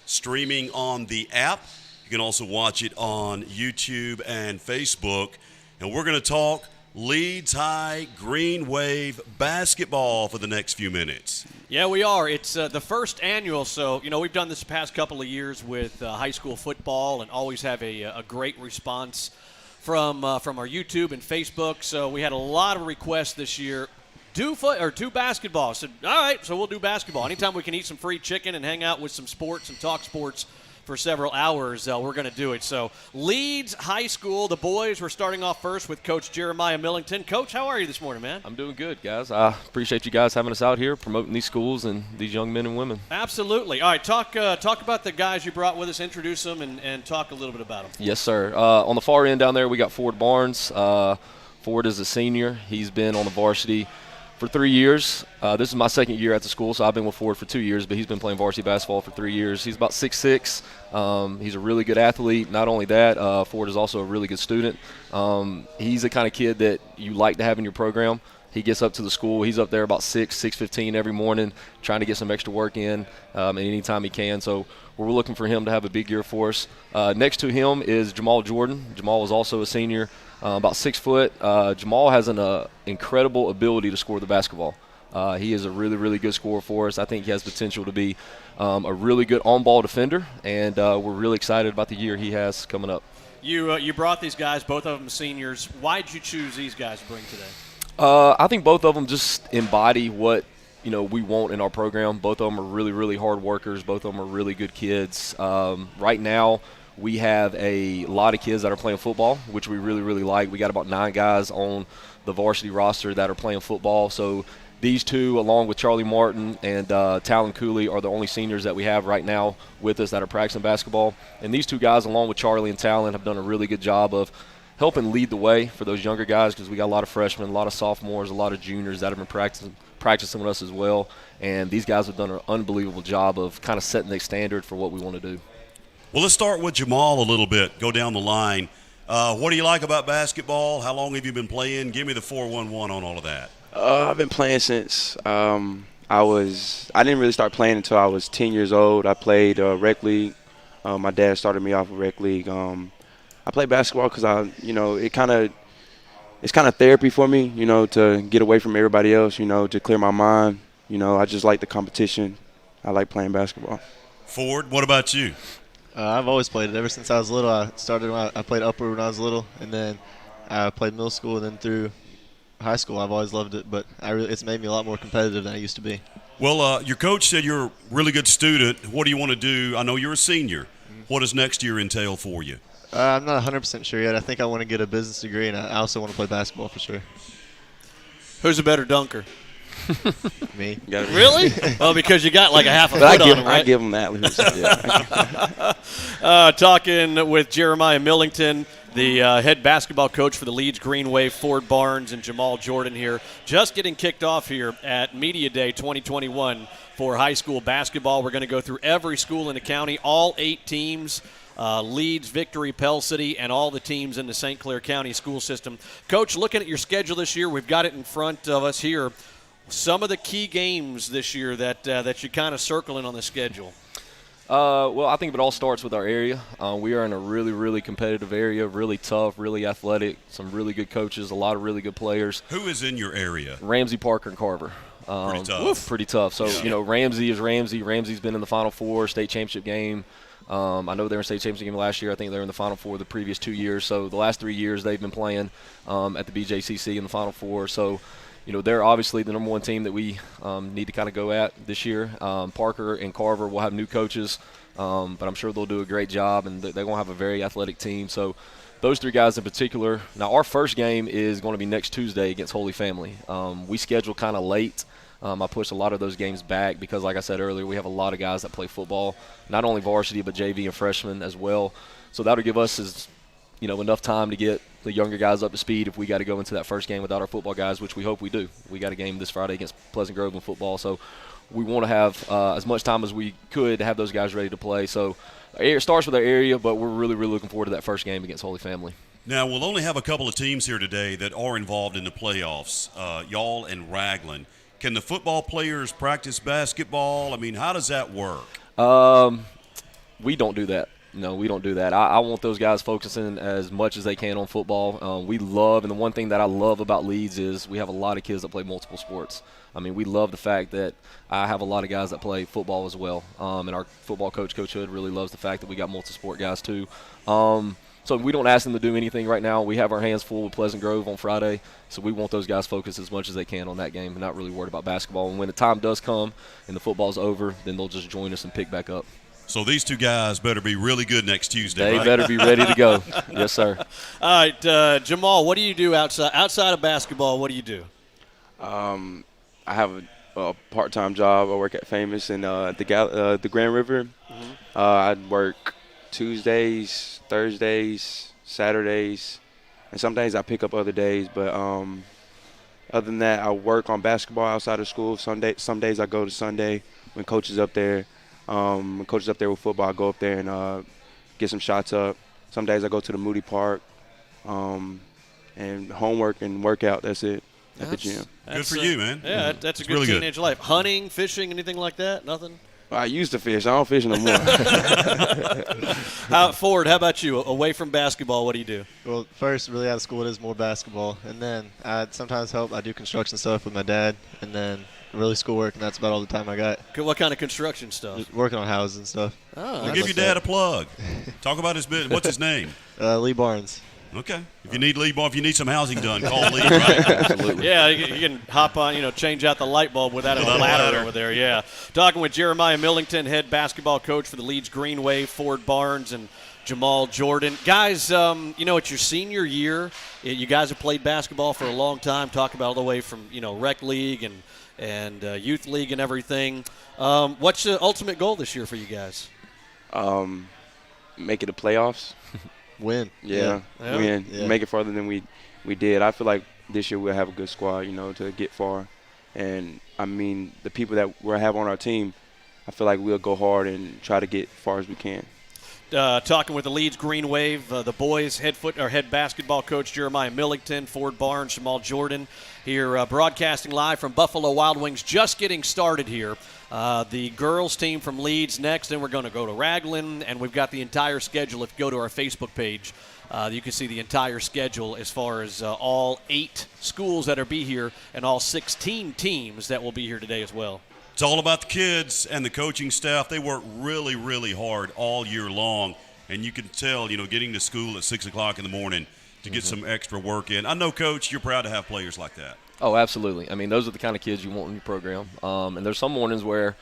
Streaming on the app. You can also watch it on YouTube and Facebook. And we're going to talk Leeds High Green Wave basketball for the next few minutes. Yeah, we are. It's the first annual, so, we've done this the past couple of years with high school football and always have a great response from our YouTube and Facebook. So we had a lot of requests this year. Do basketball. So, all right, so we'll do basketball. Anytime we can eat some free chicken and hang out with some sports and talk sports for several hours, we're going to do it. So Leeds High School, the boys, we're starting off first with Coach Jeremiah Millington. Coach, how are you this morning, man? I'm doing good, guys. I appreciate you guys having us out here promoting these schools and these young men and women. Absolutely. All right, talk about the guys you brought with us, introduce them, and talk a little bit about them. Yes, sir. On the far end down there, we got Ford Barnes. Ford is a senior. He's been on the varsity for 3 years. This is my second year at the school, so I've been with Ford for 2 years, but he's been playing varsity basketball for 3 years. He's about 6'6". He's a really good athlete. Not only that, Ford is also a really good student. He's the kind of kid that you like to have in your program. He gets up to the school. He's up there about 6:15 every morning, trying to get some extra work in anytime he can. So we're looking for him to have a big year for us. Next to him is Jamal Jordan. Jamal is also a senior, about 6 foot. Jamal has an incredible ability to score the basketball. He is a really, really good scorer for us. I think he has potential to be a really good on-ball defender, and we're really excited about the year he has coming up. You brought these guys, both of them seniors. Why did you choose these guys to bring today? I think both of them just embody what we want in our program. Both of them are really, really hard workers. Both of them are really good kids. Right now, we have a lot of kids that are playing football, which we really, really like. We got about 9 guys on the varsity roster that are playing football. So these two, along with Charlie Martin and Talon Cooley, are the only seniors that we have right now with us that are practicing basketball. And these two guys, along with Charlie and Talon, have done a really good job of helping lead the way for those younger guys, because we got a lot of freshmen, a lot of sophomores, a lot of juniors that have been practicing with us as well. And these guys have done an unbelievable job of kind of setting the standard for what we want to do. Well, let's start with Jamal a little bit, go down the line. What do you like about basketball? How long have you been playing? Give me the 411 on all of that. I've been playing since I didn't really start playing until I was 10 years old. I played rec league. My dad started me off with rec league. I play basketball because it's kind of therapy for me, to get away from everybody else, to clear my mind. I just like the competition. I like playing basketball. Ford, what about you? I've always played it ever since I was little. I played upper when I was little, and then I played middle school, and then through high school. I've always loved it, but it's made me a lot more competitive than I used to be. Well, your coach said you're a really good student. What do you want to do? I know you're a senior. What does next year entail for you? I'm not 100% sure yet. I think I want to get a business degree, and I also want to play basketball for sure. Who's a better dunker? Me. Really? Well, because you got like a half a foot on him, right? I give him that. Talking with Jeremiah Millington, the head basketball coach for the Leeds Green Wave, Ford Barnes, and Jamal Jordan here. Just getting kicked off here at Media Day 2021 for high school basketball. We're going to go through every school in the county, all 8 teams. Leeds, Victory, Pell City, and all the teams in the St. Clair County school system. Coach, looking at your schedule this year, we've got it in front of us here. Some of the key games this year that you're kind of circling on the schedule. Well, I think it all starts with our area. We are in a really, really competitive area, really tough, really athletic, some really good coaches, a lot of really good players. Who is in your area? Ramsey, Parker, and Carver. Pretty tough. Pretty tough. So, Ramsey is Ramsey. Ramsey's been in the Final Four, state championship game. I know they were in state championship game last year. I think they were in the Final Four the previous 2 years. So the last 3 years they've been playing at the BJCC in the Final Four. So, they're obviously the number one team that we need to kind of go at this year. Parker and Carver will have new coaches, but I'm sure they'll do a great job, and they're going to have a very athletic team. So those 3 guys in particular. Now, our first game is going to be next Tuesday against Holy Family. We scheduled kind of late. I pushed a lot of those games back because, like I said earlier, we have a lot of guys that play football, not only varsity but JV and freshmen as well. So that'll give us enough time to get the younger guys up to speed if we got to go into that first game without our football guys, which we hope we do. We got a game this Friday against Pleasant Grove in football, so we want to have as much time as we could to have those guys ready to play. So it starts with our area, but we're really, really looking forward to that first game against Holy Family. Now, we'll only have a couple of teams here today that are involved in the playoffs, y'all and Raglan. Can the football players practice basketball? I mean, how does that work? We don't do that. No, we don't do that. I want those guys focusing as much as they can on football. We love, and the one thing that I love about Leeds is we have a lot of kids that play multiple sports. I mean, we love the fact that I have a lot of guys that play football as well. And our football coach, Coach Hood, really loves the fact that we got multi-sport guys too. So we don't ask them to do anything right now. We have our hands full with Pleasant Grove on Friday, so we want those guys focused as much as they can on that game and not really worried about basketball. And when the time does come and the football's over, then they'll just join us and pick back up. So these two guys better be really good next Tuesday, They right? better be ready to go. Yes, sir. All right, Jamal, what do you do outside of basketball? What do you do? I have a part-time job. I work at Famous in the Grand River. I work Tuesdays, Thursdays, Saturdays, and some days I pick up other days. But other than that, I work on basketball outside of school. Some days I go to Sunday when coach is up there. When coach is up there with football, I go up there and get some shots up. Some days I go to the Moody Park, and homework and workout. That's it at the gym. Good for you, man. Yeah, that's a good really teenage life. Hunting, fishing, anything like that? Nothing? I used to fish. I don't fish no more. Ford, how about you? Away from basketball, what do you do? Well, first, really out of school, it is more basketball. And then I sometimes help. I do construction stuff with my dad. And then really schoolwork, and that's about all the time I got. What kind of construction stuff? Just working on houses and stuff. Oh, Well, give your dad a plug. Talk about his business. What's his name? Lee Barnes. Okay. If you need if you need some housing done, call Lee, right? Absolutely. Yeah, you can hop on, change out the light bulb without a ladder over there, yeah. Talking with Jeremiah Millington, head basketball coach for the Leeds Green Wave, Ford Barnes, and Jamal Jordan. Guys, it's your senior year. You guys have played basketball for a long time, talk about all the way from, rec league and youth league and everything. What's the ultimate goal this year for you guys? Make it to playoffs. Win. Yeah. Win. Yeah. Make it farther than we did. I feel like this year we'll have a good squad, to get far. And, I mean, the people that we have on our team, I feel like we'll go hard and try to get far as we can. Talking with the Leeds Green Wave, the boys head basketball coach Jeremiah Millington, Ford Barnes, Jamal Jordan here broadcasting live from Buffalo Wild Wings, just getting started here. The girls team from Leeds next, then we're going to go to Raglan, and we've got the entire schedule. If you go to our Facebook page, you can see the entire schedule as far as all 8 schools that will be here and all 16 teams that will be here today as well. It's all about the kids and the coaching staff. They work really, really hard all year long, and you can tell, getting to school at 6 o'clock in the morning to get some extra work in. I know, Coach, you're proud to have players like that. Oh, absolutely. I mean, those are the kind of kids you want in your program. And there's some mornings where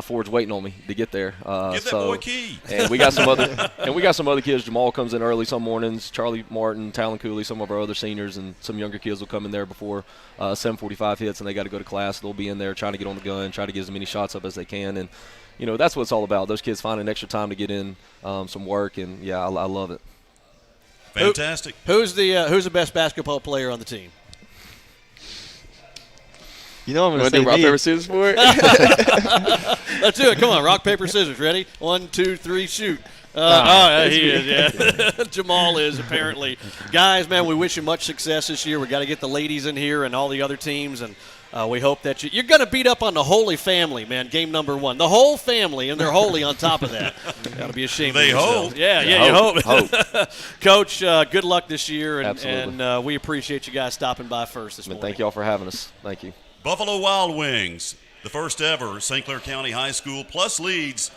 Ford's waiting on me to get there. Give that boy a key. And we got some other kids. Jamal comes in early some mornings. Charlie Martin, Talon Cooley, some of our other seniors, and some younger kids will come in there before 7:45 hits, and they got to go to class. They'll be in there trying to get on the gun, try to get as many shots up as they can, and that's what it's all about. Those kids finding extra time to get in some work, and yeah, I love it. Fantastic. Who's the best basketball player on the team? I'm going to say rock, me. paper, scissors for it? Let's do it. Come on, rock, paper, scissors. Ready? 1, 2, 3, shoot. He is, yeah. Jamal is, apparently. Guys, man, we wish you much success this year. We got to get the ladies in here and all the other teams, and we hope that you're going to beat up on the Holy family, man, game number 1. The whole family, and they're holy on top of that. Got to be ashamed They of yourself. hope. Yeah, you hope. Hope. Coach, good luck this year, Absolutely. and we appreciate you guys stopping by first this morning. Thank you all for having us. Thank you. Buffalo Wild Wings, the first ever St. Clair County High School plus Leeds